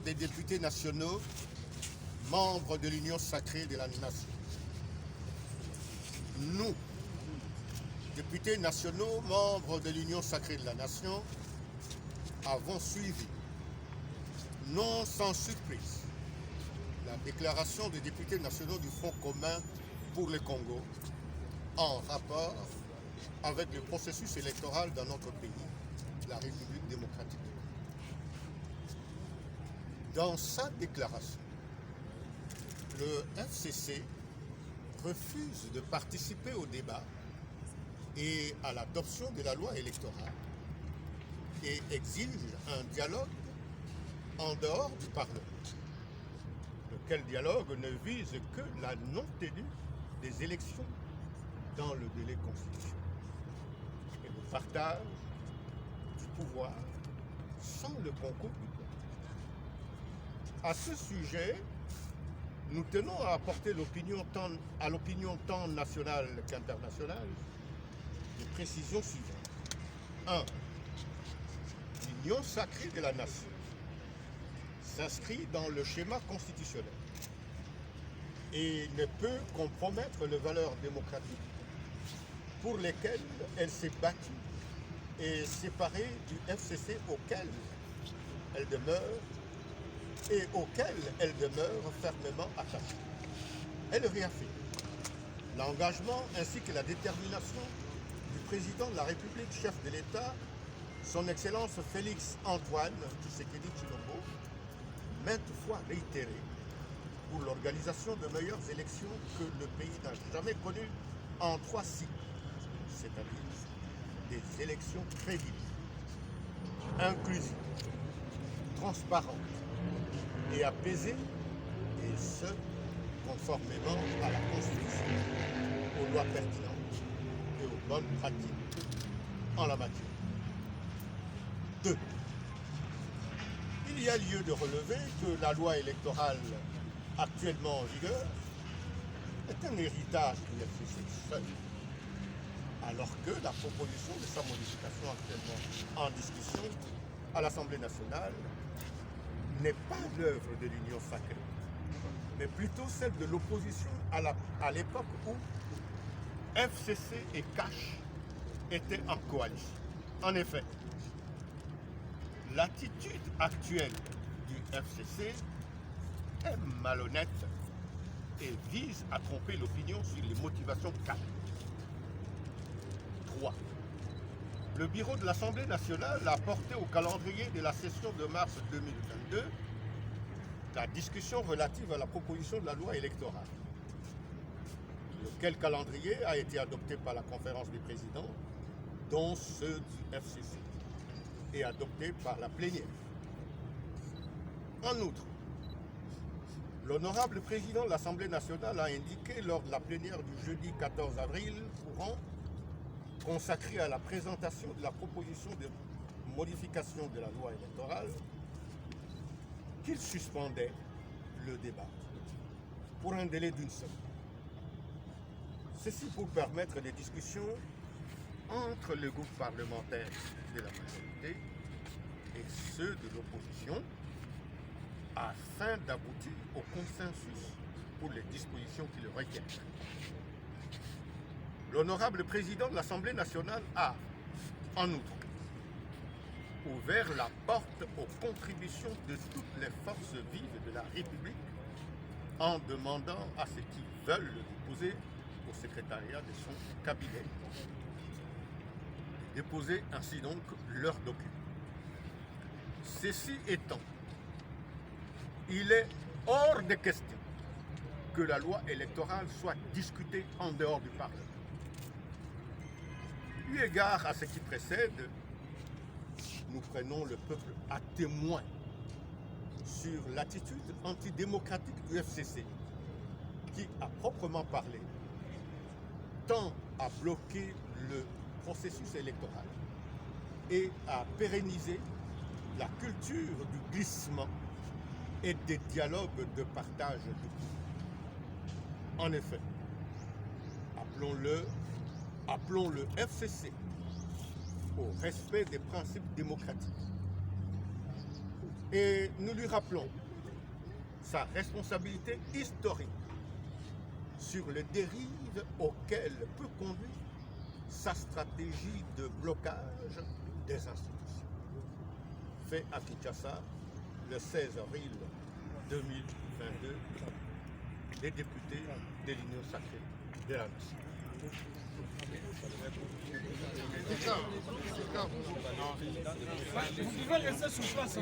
Des députés nationaux, membres de l'Union sacrée de la nation. Nous, députés nationaux, membres de l'Union sacrée de la nation, avons suivi, non sans surprise, la déclaration des députés nationaux du Front commun pour le Congo en rapport avec le processus électoral dans notre pays, la République démocratique. Dans sa déclaration, le FCC refuse de participer au débat et à l'adoption de la loi électorale et exige un dialogue en dehors du Parlement, lequel dialogue ne vise que la non-tenue des élections dans le délai constitutionnel et le partage du pouvoir sans le concours du peuple. À ce sujet, nous tenons à apporter à l'opinion tant nationale qu'internationale des précisions suivantes. 1. L'union sacrée de la nation s'inscrit dans le schéma constitutionnel et ne peut compromettre les valeurs démocratiques pour lesquelles elle s'est battue et séparée du FCC auquel elle demeure fermement attachée. Elle réaffirme l'engagement ainsi que la détermination du président de la République, chef de l'État, son Excellence Félix Antoine Tshisekedi Tshilombo, maintes fois réitéré pour l'organisation de meilleures élections que le pays n'a jamais connues en 3 cycles, c'est-à-dire des élections crédibles, inclusives, transparentes et apaisées, et ce, conformément à la Constitution, aux lois pertinentes et aux bonnes pratiques en la matière. 2. Il y a lieu de relever que la loi électorale actuellement en vigueur est un héritage du FCC seul, alors que la proposition de sa modification actuellement en discussion à l'Assemblée nationale n'est pas l'œuvre de l'Union sacrée, mais plutôt celle de l'opposition à l'époque où FCC et CACH étaient en coalition. En effet, l'attitude actuelle du FCC est malhonnête et vise à tromper l'opinion sur les motivations calmes. 3. Le bureau de l'Assemblée nationale a porté au calendrier de la session de mars 2022 la discussion relative à la proposition de la loi électorale, lequel calendrier a été adopté par la conférence des présidents, dont ceux du FCC, et adopté par la plénière. En outre, l'honorable président de l'Assemblée nationale a indiqué lors de la plénière du jeudi 14 avril courant, consacrée à la présentation de la proposition de modification de la loi électorale, qu'il suspendait le débat pour un délai d'une semaine. Ceci pour permettre des discussions entre les groupes parlementaires de la majorité et ceux de l'opposition afin d'aboutir au consensus pour les dispositions qui le requièrent. L'honorable président de l'Assemblée nationale a, en outre, ouvert la porte aux contributions de toutes les forces vives de la République en demandant à ceux qui veulent le déposer au secrétariat de son cabinet de déposer ainsi donc leurs documents. Ceci étant, il est hors de question que la loi électorale soit discutée en dehors du Parlement. Eu égard à ce qui précède, nous prenons le peuple à témoin sur l'attitude antidémocratique du FCC qui, à proprement parler, tend à bloquer le processus électoral et à pérenniser la culture du glissement et des dialogues de partage du pouvoir. En effet, appelons le FCC au respect des principes démocratiques Et nous lui rappelons sa responsabilité historique sur les dérives auxquelles peut conduire sa stratégie de blocage des institutions. Fait à Kinshasa le 16 avril 2022, les députés de l'Union sacrée de la nation. Vous pouvez rester sur place.